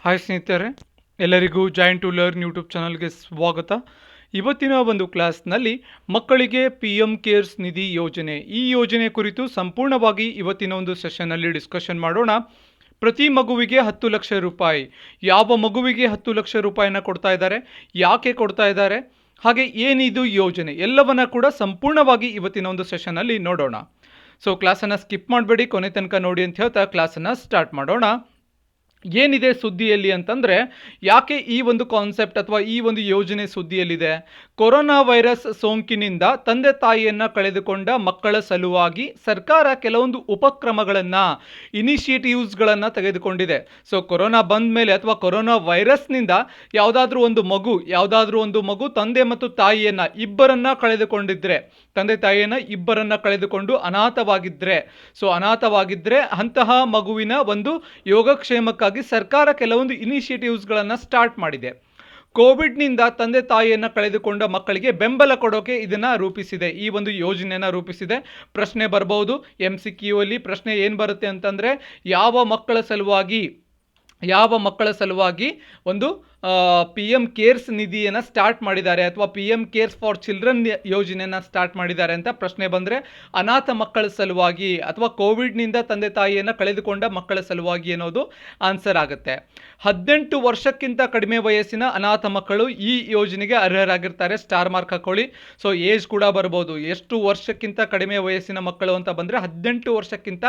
Hi ಸ್ನೇಹಿತರೆ, ಎಲ್ಲರಿಗೂ join to learn YouTube ಚಾನಲ್ಗೆ ಸ್ವಾಗತ. ಇವತ್ತಿನ ಒಂದು ಕ್ಲಾಸ್ನಲ್ಲಿ ಮಕ್ಕಳಿಗೆ ಪಿ ಎಂ ಕೇರ್ಸ್ ನಿಧಿ ಯೋಜನೆ, ಈ ಯೋಜನೆ ಕುರಿತು ಸಂಪೂರ್ಣವಾಗಿ ಇವತ್ತಿನ ಒಂದು ಸೆಷನ್ನಲ್ಲಿ ಡಿಸ್ಕಷನ್ ಮಾಡೋಣ. ಪ್ರತಿ ಮಗುವಿಗೆ 10 ಲಕ್ಷ ರೂಪಾಯಿ, ಯಾವ ಮಗುವಿಗೆ 10 ಲಕ್ಷ ರೂಪಾಯಿನ ಕೊಡ್ತಾ ಇದ್ದಾರೆ, ಯಾಕೆ ಕೊಡ್ತಾ ಇದ್ದಾರೆ, ಹಾಗೆ ಏನಿದು ಯೋಜನೆ, ಎಲ್ಲವನ್ನ ಕೂಡ ಸಂಪೂರ್ಣವಾಗಿ ಇವತ್ತಿನ ಒಂದು ಸೆಷನ್ನಲ್ಲಿ ನೋಡೋಣ. ಸೊ ಕ್ಲಾಸನ್ನು ಸ್ಕಿಪ್ ಮಾಡಬೇಡಿ, ಕೊನೆ ತನಕ ನೋಡಿ ಅಂತ ಹೇಳ್ತಾ ಕ್ಲಾಸನ್ನು ಸ್ಟಾರ್ಟ್ ಮಾಡೋಣ. ಏನಿದೆ ಸುದ್ದಿಯಲ್ಲಿ ಅಂತಂದರೆ, ಯಾಕೆ ಈ ಒಂದು ಕಾನ್ಸೆಪ್ಟ್ ಅಥವಾ ಈ ಒಂದು ಯೋಜನೆ ಸುದ್ದಿಯಲ್ಲಿದೆ? ಕೊರೋನಾ ವೈರಸ್ ಸೋಂಕಿನಿಂದ ತಂದೆ ತಾಯಿಯನ್ನು ಕಳೆದುಕೊಂಡ ಮಕ್ಕಳ ಸಲುವಾಗಿ ಸರ್ಕಾರ ಕೆಲವೊಂದು ಉಪಕ್ರಮಗಳನ್ನು, ಇನಿಷಿಯೇಟಿವ್ಸ್ಗಳನ್ನು ತೆಗೆದುಕೊಂಡಿದೆ. ಸೊ ಕೊರೋನಾ ಬಂದ ಮೇಲೆ ಅಥವಾ ಕೊರೋನಾ ವೈರಸ್ನಿಂದ ಯಾವುದಾದ್ರೂ ಒಂದು ಮಗು ತಂದೆ ಮತ್ತು ತಾಯಿಯನ್ನು ಇಬ್ಬರನ್ನ ಕಳೆದುಕೊಂಡಿದ್ರೆ, ತಂದೆ ತಾಯಿಯನ್ನು ಇಬ್ಬರನ್ನ ಕಳೆದುಕೊಂಡು ಅನಾಥವಾಗಿದ್ದರೆ ಅಂತಹ ಮಗುವಿನ ಒಂದು ಯೋಗಕ್ಷೇಮಕ್ಕಾಗಿ ಸರ್ಕಾರ ಕೆಲವೊಂದು ಇನಿಷಿಯೇಟಿವ್ಸ್ಗಳನ್ನು ಸ್ಟಾರ್ಟ್ ಮಾಡಿದೆ. ಕೋವಿಡ್ನಿಂದ ತಂದೆ ತಾಯಿಯನ್ನು ಕಳೆದುಕೊಂಡ ಮಕ್ಕಳಿಗೆ ಬೆಂಬಲ ಕೊಡೋಕೆ ಇದನ್ನು ರೂಪಿಸಿದೆ, ಈ ಒಂದು ಯೋಜನೆಯನ್ನು ರೂಪಿಸಿದೆ. ಪ್ರಶ್ನೆ ಬರ್ಬೋದು, MCQ ಅಲ್ಲಿ ಪ್ರಶ್ನೆ ಏನು ಬರುತ್ತೆ ಅಂತಂದರೆ, ಯಾವ ಮಕ್ಕಳ ಸಲುವಾಗಿ ಒಂದು ಪಿ ಎಂ ಕೇರ್ಸ್ ನಿಧಿಯನ್ನು ಸ್ಟಾರ್ಟ್ ಮಾಡಿದ್ದಾರೆ ಅಥವಾ P M CARES for children ಯೋಜನೆಯನ್ನು ಸ್ಟಾರ್ಟ್ ಮಾಡಿದ್ದಾರೆ ಅಂತ ಪ್ರಶ್ನೆ ಬಂದರೆ, ಅನಾಥ ಮಕ್ಕಳ ಸಲುವಾಗಿ ಅಥವಾ ಕೋವಿಡ್ನಿಂದ ತಂದೆ ತಾಯಿಯನ್ನು ಕಳೆದುಕೊಂಡ ಮಕ್ಕಳ ಸಲುವಾಗಿ ಅನ್ನೋದು ಆನ್ಸರ್ ಆಗುತ್ತೆ. 18 ವರ್ಷಕ್ಕಿಂತ ಕಡಿಮೆ ವಯಸ್ಸಿನ ಅನಾಥ ಮಕ್ಕಳು ಈ ಯೋಜನೆಗೆ ಅರ್ಹರಾಗಿರ್ತಾರೆ. ಸ್ಟಾರ್ ಮಾರ್ಕ್ ಹಾಕೊಳ್ಳಿ. ಸೊ ಏಜ್ ಕೂಡ ಬರ್ಬೋದು, ಎಷ್ಟು ವರ್ಷಕ್ಕಿಂತ ಕಡಿಮೆ ವಯಸ್ಸಿನ ಮಕ್ಕಳು ಅಂತ ಬಂದರೆ 18 ವರ್ಷಕ್ಕಿಂತ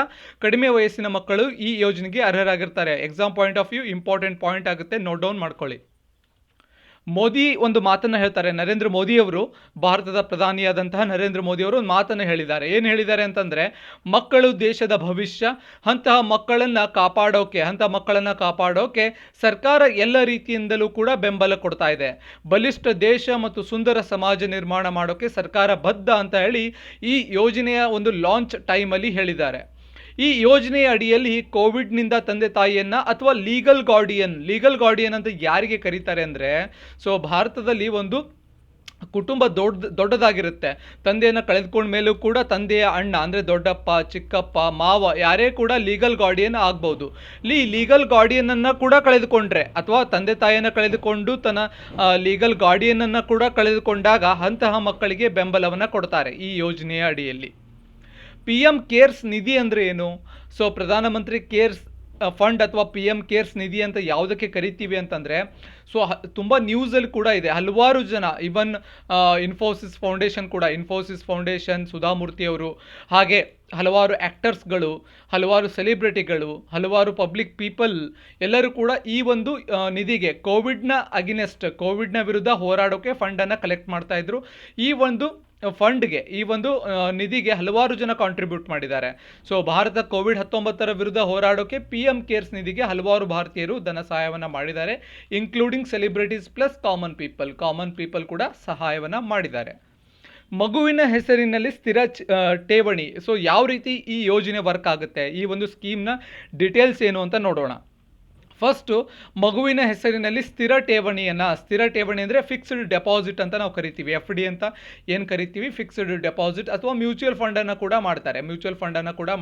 ಕಡಿಮೆ ವಯಸ್ಸಿನ ಮಕ್ಕಳು ಈ ಯೋಜನೆಗೆ ಅರ್ಹರಾಗಿರ್ತಾರೆ. Exam point of view important point ಆಗುತ್ತೆ, ನೋಟ್ ಡೌನ್ ಮಾಡ್ಕೊಳ್ಳಿ. ಮೋದಿ ಒಂದು ಮಾತನ್ನು ಹೇಳ್ತಾರೆ, ನರೇಂದ್ರ ಮೋದಿಯವರು, ಭಾರತದ ಪ್ರಧಾನಿಯಾದಂತಹ ನರೇಂದ್ರ ಮೋದಿಯವರು ಒಂದು ಮಾತನ್ನು ಹೇಳಿದ್ದಾರೆ. ಏನು ಹೇಳಿದ್ದಾರೆ ಅಂತಂದರೆ, ಮಕ್ಕಳು ದೇಶದ ಭವಿಷ್ಯ, ಅಂತಹ ಮಕ್ಕಳನ್ನು ಕಾಪಾಡೋಕೆ ಸರ್ಕಾರ ಎಲ್ಲ ರೀತಿಯಿಂದಲೂ ಕೂಡ ಬೆಂಬಲ ಕೊಡ್ತಾ ಇದೆ. ಬಲಿಷ್ಠ ದೇಶ ಮತ್ತು ಸುಂದರ ಸಮಾಜ ನಿರ್ಮಾಣ ಮಾಡೋಕ್ಕೆ ಸರ್ಕಾರ ಬದ್ಧ ಅಂತ ಹೇಳಿ ಈ ಯೋಜನೆಯ ಒಂದು ಲಾಂಚ್ ಟೈಮಲ್ಲಿ ಹೇಳಿದ್ದಾರೆ. ಈ ಯೋಜನೆಯ ಅಡಿಯಲ್ಲಿ ಕೋವಿಡ್ನಿಂದ ತಂದೆ ತಾಯಿಯನ್ನು ಅಥವಾ ಲೀಗಲ್ ಗಾರ್ಡಿಯನ್ ಅಂತ ಯಾರಿಗೆ ಕರೀತಾರೆ ಅಂದರೆ, ಸೊ ಭಾರತದಲ್ಲಿ ಒಂದು ಕುಟುಂಬ ದೊಡ್ಡದಾಗಿರುತ್ತೆ. ತಂದೆಯನ್ನು ಕಳೆದುಕೊಂಡ ಮೇಲೂ ಕೂಡ ತಂದೆಯ ಅಣ್ಣ ಅಂದರೆ ದೊಡ್ಡಪ್ಪ, ಚಿಕ್ಕಪ್ಪ, ಮಾವ ಯಾರೇ ಕೂಡ ಲೀಗಲ್ ಗಾರ್ಡಿಯನ್ ಆಗ್ಬೋದು. ಲೀಗಲ್ ಗಾರ್ಡಿಯನನ್ನು ಕೂಡ ಕಳೆದುಕೊಂಡ್ರೆ ಅಥವಾ ತಂದೆ ತಾಯಿಯನ್ನು ಕಳೆದುಕೊಂಡು ತನ್ನ ಲೀಗಲ್ ಗಾರ್ಡಿಯನನ್ನು ಕೂಡ ಕಳೆದುಕೊಂಡಾಗ ಅಂತಹ ಮಕ್ಕಳಿಗೆ ಬೆಂಬಲವನ್ನು ಕೊಡ್ತಾರೆ ಈ ಯೋಜನೆಯ ಅಡಿಯಲ್ಲಿ. ಪಿ ಎಂ ಕೇರ್ಸ್ ನಿಧಿ ಅಂದರೆ ಏನು? ಸೊ ಪ್ರಧಾನಮಂತ್ರಿ ಕೇರ್ಸ್ ಫಂಡ್ ಅಥವಾ ಪಿ ಎಂ ಕೇರ್ಸ್ ನಿಧಿ ಅಂತ ಯಾವುದಕ್ಕೆ ಕರಿತೀವಿ ಅಂತಂದರೆ, ಸೊ ತುಂಬ ನ್ಯೂಸಲ್ಲಿ ಕೂಡ ಇದೆ. ಹಲವಾರು ಜನ, ಇವನ್ ಇನ್ಫೋಸಿಸ್ ಫೌಂಡೇಶನ್ ಸುಧಾಮೂರ್ತಿ ಅವರು, ಹಾಗೆ ಹಲವಾರು ಆ್ಯಕ್ಟರ್ಸ್ಗಳು, ಹಲವಾರು ಸೆಲೆಬ್ರಿಟಿಗಳು, ಹಲವಾರು ಪಬ್ಲಿಕ್ ಪೀಪಲ್ ಎಲ್ಲರೂ ಕೂಡ ಈ ಒಂದು ನಿಧಿಗೆ ಕೋವಿಡ್ನ ವಿರುದ್ಧ ಹೋರಾಡೋಕ್ಕೆ ಫಂಡನ್ನು ಕಲೆಕ್ಟ್ ಮಾಡ್ತಾಯಿದ್ರು. ಈ ಒಂದು ನಿಧಿಗೆ ಹಲವಾರು ಜನ ಕಾಂಟ್ರಿಬ್ಯೂಟ್ ಮಾಡಿದ್ದಾರೆ. ಸೊ ಭಾರತ ಕೋವಿಡ್-19 ವಿರುದ್ಧ ಹೋರಾಡೋಕೆ ಪಿ ಎಂ ಕೇರ್ಸ್ ನಿಧಿಗೆ ಹಲವಾರು ಭಾರತೀಯರು ಧನ ಸಹಾಯವನ್ನು ಮಾಡಿದ್ದಾರೆ, including celebrities plus common people ಕೂಡ ಸಹಾಯವನ್ನು ಮಾಡಿದ್ದಾರೆ. ಮಗುವಿನ ಹೆಸರಿನಲ್ಲಿ ಸ್ಥಿರ ಠೇವಣಿ, ಸೊ ಯಾವ ರೀತಿ ಈ ಯೋಜನೆ ವರ್ಕ್ ಆಗುತ್ತೆ, ಈ ಒಂದು ಸ್ಕೀಮ್ನ ಡೀಟೇಲ್ಸ್ ಏನು ಅಂತ ನೋಡೋಣ. ಫಸ್ಟು, ಮಗುವಿನ ಹೆಸರಿನಲ್ಲಿ ಸ್ಥಿರ ಠೇವಣಿ ಅಂದರೆ ಫಿಕ್ಸ್ಡ್ ಡೆಪಾಸಿಟ್ ಅಂತ ನಾವು ಕರಿತೀವಿ. FD ಅಂತ ಏನು ಕರಿತೀವಿ, ಫಿಕ್ಸ್ಡ್ ಡೆಪಾಸಿಟ್ ಅಥವಾ ಮ್ಯೂಚುವಲ್ ಫಂಡನ್ನು ಕೂಡ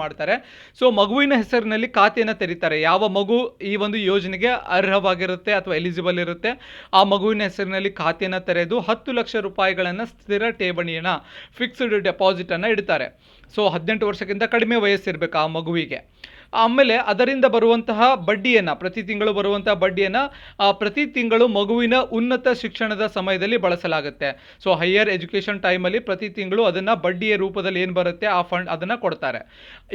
ಮಾಡ್ತಾರೆ. ಸೊ ಮಗುವಿನ ಹೆಸರಿನಲ್ಲಿ ಖಾತೆಯನ್ನು ತೆರೀತಾರೆ. ಯಾವ ಮಗು ಈ ಒಂದು ಯೋಜನೆಗೆ ಅರ್ಹವಾಗಿರುತ್ತೆ ಅಥವಾ ಎಲಿಜಿಬಲ್ ಇರುತ್ತೆ, ಆ ಮಗುವಿನ ಹೆಸರಿನಲ್ಲಿ ಖಾತೆಯನ್ನು ತೆರೆದು 10 ಲಕ್ಷ ರೂಪಾಯಿಗಳನ್ನು ಸ್ಥಿರ ಠೇವಣಿಯನ್ನು, ಫಿಕ್ಸ್ಡ್ ಡೆಪಾಸಿಟನ್ನು ಇಡ್ತಾರೆ. ಸೊ 18 ವರ್ಷಕ್ಕಿಂತ ಕಡಿಮೆ ವಯಸ್ಸಿರಬೇಕು ಆ ಮಗುವಿಗೆ. ಆಮೇಲೆ ಅದರಿಂದ ಬರುವಂತಹ ಬಡ್ಡಿಯನ್ನು, ಪ್ರತಿ ತಿಂಗಳು ಮಗುವಿನ ಉನ್ನತ ಶಿಕ್ಷಣದ ಸಮಯದಲ್ಲಿ ಬಳಸಲಾಗುತ್ತೆ. ಸೊ ಹೈಯರ್ ಎಜುಕೇಷನ್ ಟೈಮಲ್ಲಿ ಪ್ರತಿ ತಿಂಗಳು ಅದನ್ನು ಬಡ್ಡಿಯ ರೂಪದಲ್ಲಿ ಏನು ಬರುತ್ತೆ ಆ ಫಂಡ್ ಅದನ್ನು ಕೊಡ್ತಾರೆ.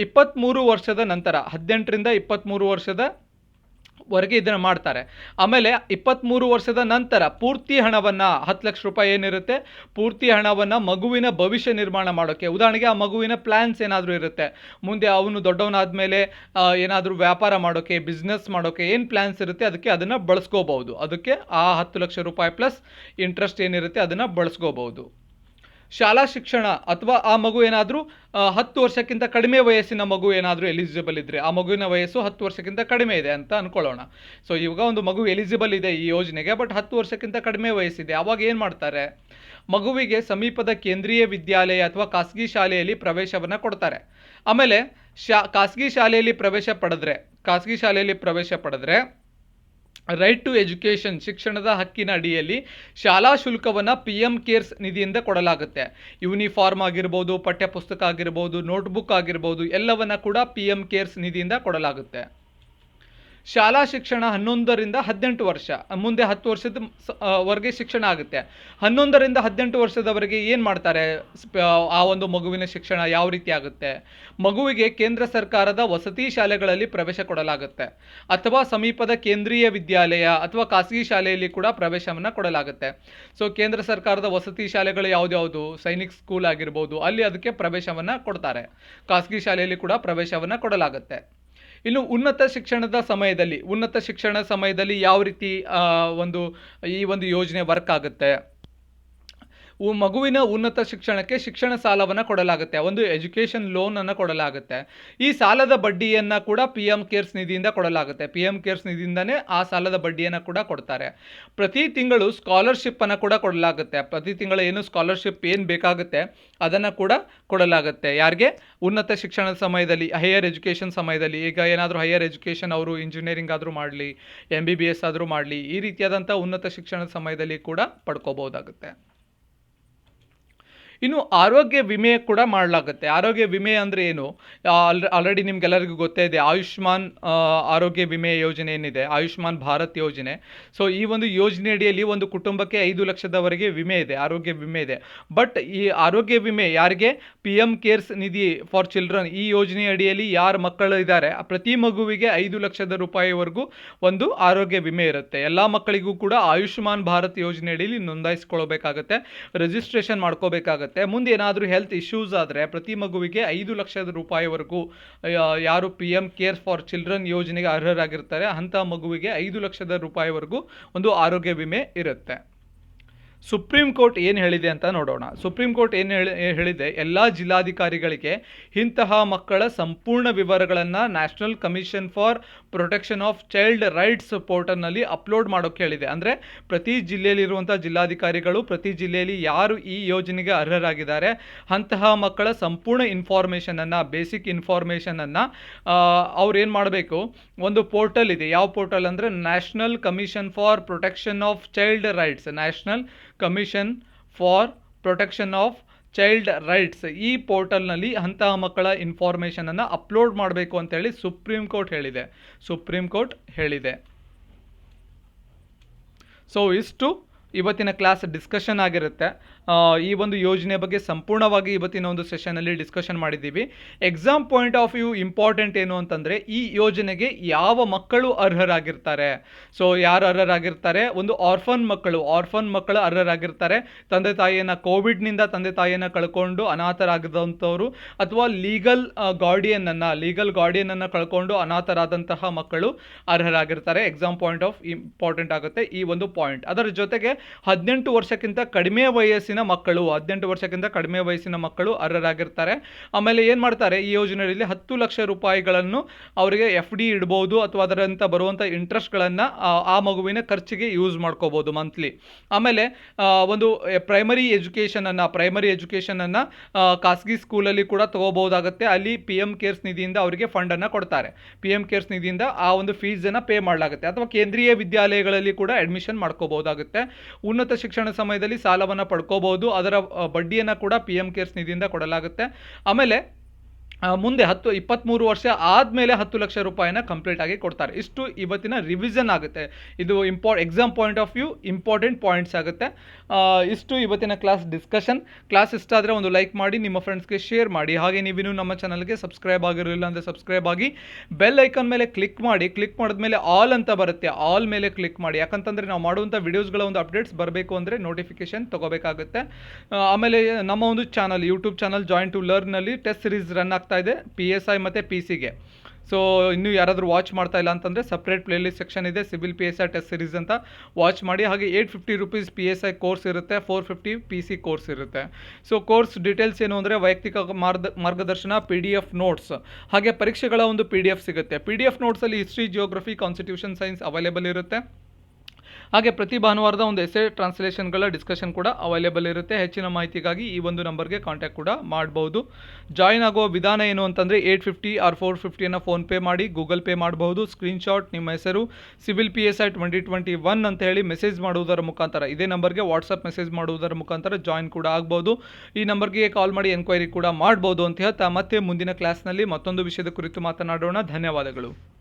23 ವರ್ಷದ ನಂತರ, 18ರಿಂದ 23 ವರ್ಷದವರೆಗೆ ಇದನ್ನು ಮಾಡ್ತಾರೆ. ಆಮೇಲೆ 23 ವರ್ಷದ ನಂತರ ಪೂರ್ತಿ ಹಣವನ್ನು, 10 ಲಕ್ಷ ರೂಪಾಯಿ ಏನಿರುತ್ತೆ, ಪೂರ್ತಿ ಹಣವನ್ನು ಮಗುವಿನ ಭವಿಷ್ಯ ನಿರ್ಮಾಣ ಮಾಡೋಕ್ಕೆ, ಉದಾಹರಣೆಗೆ ಆ ಮಗುವಿನ ಪ್ಲ್ಯಾನ್ಸ್ ಏನಾದರೂ ಇರುತ್ತೆ, ಮುಂದೆ ಅವನು ದೊಡ್ಡವನಾದ ಮೇಲೆ ಏನಾದರೂ ವ್ಯಾಪಾರ ಮಾಡೋಕ್ಕೆ, ಬಿಸ್ನೆಸ್ ಮಾಡೋಕ್ಕೆ ಏನು ಪ್ಲ್ಯಾನ್ಸ್ ಇರುತ್ತೆ ಅದಕ್ಕೆ ಅದನ್ನು ಬಳಸ್ಕೋಬಹುದು. ಅದಕ್ಕೆ ಆ 10 ಲಕ್ಷ ರೂಪಾಯಿ ಪ್ಲಸ್ ಇಂಟ್ರೆಸ್ಟ್ ಏನಿರುತ್ತೆ ಅದನ್ನು ಬಳಸ್ಕೋಬಹುದು. ಶಾಲಾ ಶಿಕ್ಷಣ ಅಥವಾ ಆ ಮಗು ಏನಾದರೂ 10 ವರ್ಷಕ್ಕಿಂತ ಕಡಿಮೆ ವಯಸ್ಸಿನ ಮಗು ಏನಾದರೂ ಎಲಿಜಿಬಲ್ ಇದ್ದರೆ, ಆ ಮಗುವಿನ ವಯಸ್ಸು 10 ವರ್ಷಕ್ಕಿಂತ ಕಡಿಮೆ ಇದೆ ಅಂತ ಅಂದ್ಕೊಳ್ಳೋಣ. ಸೊ ಇವಾಗ ಒಂದು ಮಗು ಎಲಿಜಿಬಲ್ ಇದೆ ಈ ಯೋಜನೆಗೆ, ಬಟ್ 10 ವರ್ಷಕ್ಕಿಂತ ಕಡಿಮೆ ವಯಸ್ಸಿದೆ. ಆವಾಗ ಏನು ಮಾಡ್ತಾರೆ, ಮಗುವಿಗೆ ಸಮೀಪದ ಕೇಂದ್ರೀಯ ವಿದ್ಯಾಲಯ ಅಥವಾ ಖಾಸಗಿ ಶಾಲೆಯಲ್ಲಿ ಪ್ರವೇಶವನ್ನು ಕೊಡ್ತಾರೆ. ಆಮೇಲೆ ಖಾಸಗಿ ಶಾಲೆಯಲ್ಲಿ ಪ್ರವೇಶ ಪಡೆದ್ರೆ ರೈಟ್ ಟು ಎಜುಕೇಷನ್, ಶಿಕ್ಷಣದ ಹಕ್ಕಿನ ಅಡಿಯಲ್ಲಿ ಶಾಲಾ ಶುಲ್ಕವನ್ನು ಪಿ ಎಮ್ ಕೇರ್ಸ್ ನಿಧಿಯಿಂದ ಕೊಡಲಾಗುತ್ತೆ. ಯೂನಿಫಾರ್ಮ್ ಆಗಿರ್ಬೋದು, ಪಠ್ಯಪುಸ್ತಕ ಆಗಿರ್ಬೋದು, ನೋಟ್ಬುಕ್ ಆಗಿರ್ಬೋದು, ಎಲ್ಲವನ್ನ ಕೂಡ ಪಿ ಎಮ್ ಕೇರ್ಸ್ ನಿಧಿಯಿಂದ ಕೊಡಲಾಗುತ್ತೆ. ಶಾಲಾ ಶಿಕ್ಷಣ 11ರಿಂದ 18 ವರ್ಷ, ಮುಂದೆ 10 ವರ್ಷದ ವರೆಗೆ ಶಿಕ್ಷಣ ಆಗುತ್ತೆ. 11ರಿಂದ 18 ವರ್ಷದವರೆಗೆ ಏನು ಮಾಡ್ತಾರೆ, ಆ ಒಂದು ಮಗುವಿನ ಶಿಕ್ಷಣ ಯಾವ ರೀತಿ ಆಗುತ್ತೆ? ಮಗುವಿಗೆ ಕೇಂದ್ರ ಸರ್ಕಾರದ ವಸತಿ ಶಾಲೆಗಳಲ್ಲಿ ಪ್ರವೇಶ ಕೊಡಲಾಗುತ್ತೆ, ಅಥವಾ ಸಮೀಪದ ಕೇಂದ್ರೀಯ ವಿದ್ಯಾಲಯ ಅಥವಾ ಖಾಸಗಿ ಶಾಲೆಯಲ್ಲಿ ಕೂಡ ಪ್ರವೇಶವನ್ನು ಕೊಡಲಾಗುತ್ತೆ. ಸೊ ಕೇಂದ್ರ ಸರ್ಕಾರದ ವಸತಿ ಶಾಲೆಗಳು ಯಾವ್ದ್ಯಾವುದು, ಸೈನಿಕ್ ಸ್ಕೂಲ್ ಆಗಿರ್ಬೋದು, ಅಲ್ಲಿ ಅದಕ್ಕೆ ಪ್ರವೇಶವನ್ನು ಕೊಡ್ತಾರೆ. ಖಾಸಗಿ ಶಾಲೆಯಲ್ಲಿ ಕೂಡ ಪ್ರವೇಶವನ್ನು ಕೊಡಲಾಗುತ್ತೆ. ಇನ್ನು ಉನ್ನತ ಶಿಕ್ಷಣ ಸಮಯದಲ್ಲಿ ಯಾವ ರೀತಿ ಈ ಒಂದು ಯೋಜನೆ ವರ್ಕ್ ಆಗುತ್ತೆ? ಮಗುವಿನ ಉನ್ನತ ಶಿಕ್ಷಣಕ್ಕೆ ಶಿಕ್ಷಣ ಸಾಲವನ್ನು ಕೊಡಲಾಗುತ್ತೆ, ಒಂದು ಎಜುಕೇಷನ್ ಲೋನನ್ನು ಕೊಡಲಾಗುತ್ತೆ. ಈ ಸಾಲದ ಬಡ್ಡಿಯನ್ನು ಕೂಡ ಪಿ ಎಮ್ ಕೇರ್ಸ್ ನಿಧಿಯಿಂದ ಕೊಡಲಾಗುತ್ತೆ. ಪಿ ಎಮ್ ಕೇರ್ಸ್ ನಿಧಿಯಿಂದನೇ ಆ ಸಾಲದ ಬಡ್ಡಿಯನ್ನು ಕೂಡ ಕೊಡ್ತಾರೆ. ಪ್ರತಿ ತಿಂಗಳು ಸ್ಕಾಲರ್ಶಿಪ್ಪನ್ನು ಕೂಡ ಕೊಡಲಾಗುತ್ತೆ. ಪ್ರತಿ ತಿಂಗಳು ಏನು ಸ್ಕಾಲರ್ಶಿಪ್ ಏನು ಬೇಕಾಗುತ್ತೆ ಅದನ್ನು ಕೂಡ ಕೊಡಲಾಗುತ್ತೆ. ಯಾರಿಗೆ? ಉನ್ನತ ಶಿಕ್ಷಣದ ಸಮಯದಲ್ಲಿ, ಹೈಯರ್ ಎಜುಕೇಷನ್ ಸಮಯದಲ್ಲಿ. ಈಗ ಏನಾದರೂ ಹೈಯರ್ ಎಜುಕೇಷನ್ ಅವರು ಇಂಜಿನಿಯರಿಂಗ್ ಆದರೂ ಮಾಡಲಿ, MBBS ಆದರೂ ಮಾಡಲಿ, ಈ ರೀತಿಯಾದಂಥ ಉನ್ನತ ಶಿಕ್ಷಣದ ಸಮಯದಲ್ಲಿ ಕೂಡ ಪಡ್ಕೋಬೋದಾಗುತ್ತೆ. ಇನ್ನು ಆರೋಗ್ಯ ವಿಮೆ ಕೂಡ ಮಾಡಲಾಗುತ್ತೆ. ಆರೋಗ್ಯ ವಿಮೆ ಅಂದರೆ ಏನು? ಆಲ್ರೆಡಿ ನಿಮ್ಗೆಲ್ಲರಿಗೂ ಗೊತ್ತೇ ಇದೆ, ಆಯುಷ್ಮಾನ್ ಆರೋಗ್ಯ ವಿಮೆ ಯೋಜನೆ ಏನಿದೆ, ಆಯುಷ್ಮಾನ್ ಭಾರತ್ ಯೋಜನೆ. ಸೊ ಈ ಒಂದು ಯೋಜನೆ ಅಡಿಯಲ್ಲಿ ಒಂದು ಕುಟುಂಬಕ್ಕೆ 5 ಲಕ್ಷದವರೆಗೆ ವಿಮೆ ಇದೆ, ಆರೋಗ್ಯ ವಿಮೆ ಇದೆ. ಬಟ್ ಈ ಆರೋಗ್ಯ ವಿಮೆ ಯಾರಿಗೆ? P M CARES Nidhi for children, ಈ ಯೋಜನೆ ಅಡಿಯಲ್ಲಿ ಯಾರು ಮಕ್ಕಳು ಇದ್ದಾರೆ ಪ್ರತಿ ಮಗುವಿಗೆ 5 ಲಕ್ಷದ ರೂಪಾಯಿವರೆಗೂ ಒಂದು ಆರೋಗ್ಯ ವಿಮೆ ಇರುತ್ತೆ. ಎಲ್ಲ ಮಕ್ಕಳಿಗೂ ಕೂಡ ಆಯುಷ್ಮಾನ್ ಭಾರತ್ ಯೋಜನೆ ಅಡಿಯಲ್ಲಿ ನೋಂದಾಯಿಸ್ಕೊಳ್ಬೇಕಾಗತ್ತೆ, ರಿಜಿಸ್ಟ್ರೇಷನ್ ಮಾಡ್ಕೋಬೇಕಾಗತ್ತೆ. ಮುಂದೆ ಏನಾದರೂ ಹೆಲ್ತ್ ಇಶ್ಯೂಸ್ ಆದರೆ ಪ್ರತಿ ಮಗುವಿಗೆ 5 ಲಕ್ಷದ ರೂಪಾಯಿವರೆಗೂ ಯಾರು P M care for children ಯೋಜನೆಗೆ ಅರ್ಹರಾಗಿರ್ತಾರೆ ಅಂಥ ಮಗುವಿಗೆ 5 ಲಕ್ಷದ ರೂಪಾಯಿವರೆಗೂ ಒಂದು ಆರೋಗ್ಯ ವಿಮೆ ಇರುತ್ತೆ. ಸುಪ್ರೀಂ ಕೋರ್ಟ್ ಏನು ಹೇಳಿದೆ ಅಂತ ನೋಡೋಣ. ಸುಪ್ರೀಂ ಕೋರ್ಟ್ ಏನು ಹೇಳಿದೆ, ಎಲ್ಲ ಜಿಲ್ಲಾಧಿಕಾರಿಗಳಿಗೆ ಇಂತಹ ಮಕ್ಕಳ ಸಂಪೂರ್ಣ ವಿವರಗಳನ್ನು national commission for protection of child rights ಪೋರ್ಟಲ್ನಲ್ಲಿ ಅಪ್ಲೋಡ್ ಮಾಡೋಕ್ಕೆ ಹೇಳಿದೆ. ಅಂದರೆ ಪ್ರತಿ ಜಿಲ್ಲೆಯಲ್ಲಿರುವಂಥ ಜಿಲ್ಲಾಧಿಕಾರಿಗಳು ಪ್ರತಿ ಜಿಲ್ಲೆಯಲ್ಲಿ ಯಾರು ಈ ಯೋಜನೆಗೆ ಅರ್ಹರಾಗಿದ್ದಾರೆ ಅಂತಹ ಮಕ್ಕಳ ಸಂಪೂರ್ಣ ಇನ್ಫಾರ್ಮೇಷನನ್ನು, ಬೇಸಿಕ್ ಇನ್ಫಾರ್ಮೇಷನನ್ನು ಅವ್ರು ಏನು ಮಾಡಬೇಕು, ಒಂದು ಪೋರ್ಟಲ್ ಇದೆ. ಯಾವ ಪೋರ್ಟಲ್ ಅಂದರೆ national commission for protection of child rights, national commission for protection of child rights, ಈ ಪೋರ್ಟಲ್ನಲ್ಲಿ ಅಂತಹ ಮಕ್ಕಳ ಇನ್ಫಾರ್ಮೇಷನನ್ನು ಅಪ್ಲೋಡ್ ಮಾಡಬೇಕು ಅಂತೇಳಿ ಸುಪ್ರೀಂ ಕೋರ್ಟ್ ಹೇಳಿದೆ. ಸೊ ಇಷ್ಟು ಇವತ್ತಿನ ಕ್ಲಾಸ್ ಡಿಸ್ಕಷನ್ ಆಗಿರುತ್ತೆ. ಈ ಒಂದು ಯೋಜನೆ ಬಗ್ಗೆ ಸಂಪೂರ್ಣವಾಗಿ ಇವತ್ತಿನ ಒಂದು ಸೆಷನಲ್ಲಿ ಡಿಸ್ಕಷನ್ ಮಾಡಿದ್ದೀವಿ. Exam point of view important ಏನು ಅಂತಂದರೆ, ಈ ಯೋಜನೆಗೆ ಯಾವ ಮಕ್ಕಳು ಅರ್ಹರಾಗಿರ್ತಾರೆ. ಸೊ ಯಾರು ಅರ್ಹರಾಗಿರ್ತಾರೆ? ಒಂದು ಆರ್ಫನ್ ಮಕ್ಕಳು ಅರ್ಹರಾಗಿರ್ತಾರೆ. ತಂದೆ ತಾಯಿಯನ್ನು ಕೋವಿಡ್ನಿಂದ ತಂದೆ ತಾಯಿಯನ್ನು ಕಳ್ಕೊಂಡು ಅನಾಥರಾಗದಂಥವರು, ಅಥವಾ ಲೀಗಲ್ ಗಾರ್ಡಿಯನನ್ನು ಕಳ್ಕೊಂಡು ಅನಾಥರಾದಂತಹ ಮಕ್ಕಳು ಅರ್ಹರಾಗಿರ್ತಾರೆ. ಎಕ್ಸಾಮ್ ಪಾಯಿಂಟ್ ಆಫ್ ಇಂಪಾರ್ಟೆಂಟ್ ಆಗುತ್ತೆ ಈ ಒಂದು ಪಾಯಿಂಟ್. ಅದರ ಜೊತೆಗೆ 18 ವರ್ಷಕ್ಕಿಂತ ಕಡಿಮೆ ವಯಸ್ಸಿನ ಮಕ್ಕಳು ಅರ್ಹರಾಗಿರ್ತಾರೆ. ಆಮೇಲೆ ಏನು ಮಾಡ್ತಾರೆ, ಈ ಯೋಜನೆಯಲ್ಲಿ 10 ಲಕ್ಷ ರೂಪಾಯಿಗಳನ್ನು ಅವರಿಗೆ FD ಇಡ್ಬೋದು, ಅಥವಾ ಅದರಂತ ಬರುವಂಥ ಇಂಟ್ರೆಸ್ಟ್ಗಳನ್ನು ಆ ಮಗುವಿನ ಖರ್ಚಿಗೆ ಯೂಸ್ ಮಾಡ್ಕೋಬೋದು ಮಂತ್ಲಿ. ಆಮೇಲೆ ಒಂದು ಪ್ರೈಮರಿ ಎಜುಕೇಷನನ್ನು ಖಾಸಗಿ ಸ್ಕೂಲಲ್ಲಿ ಕೂಡ ತಗೋಬಹುದಾಗುತ್ತೆ. ಅಲ್ಲಿ ಪಿ ಎಮ್ ಕೇರ್ಸ್ ನಿಧಿಯಿಂದ ಅವರಿಗೆ ಫಂಡನ್ನು ಕೊಡ್ತಾರೆ. ಪಿ ಎಮ್ ಕೇರ್ಸ್ ನಿಧಿಯಿಂದ ಆ ಒಂದು ಫೀಸನ್ನು ಪೇ ಮಾಡಲಾಗುತ್ತೆ. ಅಥವಾ ಕೇಂದ್ರೀಯ ವಿದ್ಯಾಲಯಗಳಲ್ಲಿ ಕೂಡ ಅಡ್ಮಿಷನ್ ಮಾಡ್ಕೋಬಹುದಾಗುತ್ತೆ. ಉನ್ನತ ಶಿಕ್ಷಣ ಸಮಯದಲ್ಲಿ ಸಾಲವನ್ನು ಪಡ್ಕೋಬಹುದು. ಅದರ ಬಡ್ಡಿಯನ್ನು ಕೂಡ ಪಿ ಎಮ್ ಕೇರ್ಸ್ ನಿಧಿಯಿಂದ ಕೊಡಲಾಗುತ್ತೆ. ಆಮೇಲೆ ಮುಂದೆ 23 ವರ್ಷ ಆದಮೇಲೆ 10 ಲಕ್ಷ ರೂಪಾಯಿನ ಕಂಪ್ಲೀಟ್ ಆಗಿ ಕೊಡ್ತಾರೆ. ಇಷ್ಟು ಇವತ್ತಿನ ರಿವಿಷನ್ ಆಗುತ್ತೆ. ಇದು exam point of view important points ಆಗುತ್ತೆ. ಇಷ್ಟು ಇವತ್ತಿನ ಕ್ಲಾಸ್ ಇಷ್ಟ ಆದರೆ ಒಂದು ಲೈಕ್ ಮಾಡಿ, ನಿಮ್ಮ ಫ್ರೆಂಡ್ಸ್ಗೆ ಶೇರ್ ಮಾಡಿ. ಹಾಗೆ ನೀವಿನ್ನೂ ನಮ್ಮ ಚಾನಲ್ಗೆ ಸಬ್ಸ್ಕ್ರೈಬ್ ಆಗಿರಲಿಲ್ಲ ಅಂದರೆ ಸಬ್ಸ್ಕ್ರೈಬ್ ಆಗಿ ಬೆಲ್ ಐಕಾನ್ ಮೇಲೆ ಕ್ಲಿಕ್ ಮಾಡಿದ್ಮೇಲೆ ಆಲ್ ಅಂತ ಬರುತ್ತೆ, ಆಲ್ ಮೇಲೆ ಕ್ಲಿಕ್ ಮಾಡಿ. ಯಾಕಂತಂದರೆ ನಾವು ಮಾಡುವಂಥ ವಿಡಿಯೋಸ್ಗಳ ಒಂದು ಅಪ್ಡೇಟ್ಸ್ ಬರಬೇಕು ಅಂದರೆ ನೋಟಿಫಿಕೇಶನ್ ತಗೋಬೇಕಾಗುತ್ತೆ. ಆಮೇಲೆ ನಮ್ಮ ಒಂದು channel, YouTube channel join to ಲರ್ನ್ನಲ್ಲಿ ಟೆಸ್ಟ್ ಸಿರೀಸ್ ರನ್ ಆಗ್ತಾ ಇದೆ PSI ಮತ್ತು PCಗೆ. ಸೊ ಇನ್ನೂ ಯಾರಾದರೂ ವಾಚ್ ಮಾಡ್ತಾ ಇಲ್ಲ ಅಂತಂದರೆ ಸಪ್ರೇಟ್ ಪ್ಲೇಲಿಸ್ಟ್ ಸೆಕ್ಷನ್ ಇದೆ, ಸಿವಿಲ್ PSI ಟೆಸ್ಟ್ ಸಿರೀಸ್ ಅಂತ ವಾಚ್ ಮಾಡಿ. ಹಾಗೆ 850 ರೂಪೀಸ್ PSI ಕೋರ್ಸ್ ಇರುತ್ತೆ, 450 PC ಕೋರ್ಸ್ ಇರುತ್ತೆ. ಸೊ ಕೋರ್ಸ್ ಡೀಟೇಲ್ಸ್ ಏನು ಅಂದರೆ ವೈಯಕ್ತಿಕ ಮಾರ್ಗದರ್ಶನ, PDF ನೋಟ್ಸ್, ಹಾಗೆ ಪರೀಕ್ಷೆಗಳ ಒಂದು PDF ಸಿಗುತ್ತೆ. PDF ನೋಟ್ಸಲ್ಲಿ history, geography, constitution science available ಇರುತ್ತೆ. ಹಾಗೆ ಪ್ರತಿ ಭಾನುವಾರದ ಒಂದು ಎಸ್ಸೆ ಟ್ರಾನ್ಸ್ಲೇಷನ್ಗಳ ಡಿಸ್ಕಷನ್ ಕೂಡ ಅವೈಲೇಬಲ್ ಇರುತ್ತೆ. ಹೆಚ್ಚಿನ ಮಾಹಿತಿಗಾಗಿ ಈ ಒಂದು ನಂಬರ್ಗೆ ಕಾಂಟ್ಯಾಕ್ಟ್ ಕೂಡ ಮಾಡ್ಬೋದು. ಜಾಯಿನ್ ಆಗುವ ವಿಧಾನ ಏನು ಅಂತಂದರೆ 850 ಆರ್ 450 ಫೋನ್ಪೇ ಮಾಡಿ, ಗೂಗಲ್ ಪೇ ಮಾಡಬಹುದು. ಸ್ಕ್ರೀನ್ಶಾಟ್ ನಿಮ್ಮ ಹೆಸರು ಸಿವಿಲ್ PSI 2021 ಅಂತ ಹೇಳಿ ಮೆಸೇಜ್ ಮಾಡುವುದರ ಮುಖಾಂತರ ಇದೇ ನಂಬರ್ಗೆ ವಾಟ್ಸಪ್ ಮೆಸೇಜ್ ಮಾಡುವುದರ ಮುಖಾಂತರ ಜಾಯಿನ್ ಕೂಡ ಆಗ್ಬೋದು. ಈ ನಂಬರ್ಗೆ ಕಾಲ್ ಮಾಡಿ ಎನ್ಕ್ವೈರಿ ಕೂಡ ಮಾಡ್ಬೋದು ಅಂತ ಹೇಳ್ತಾ ಮತ್ತೆ ಮುಂದಿನ ಕ್ಲಾಸ್ನಲ್ಲಿ ಮತ್ತೊಂದು ವಿಷಯದ ಕುರಿತು ಮಾತನಾಡೋಣ. ಧನ್ಯವಾದಗಳು.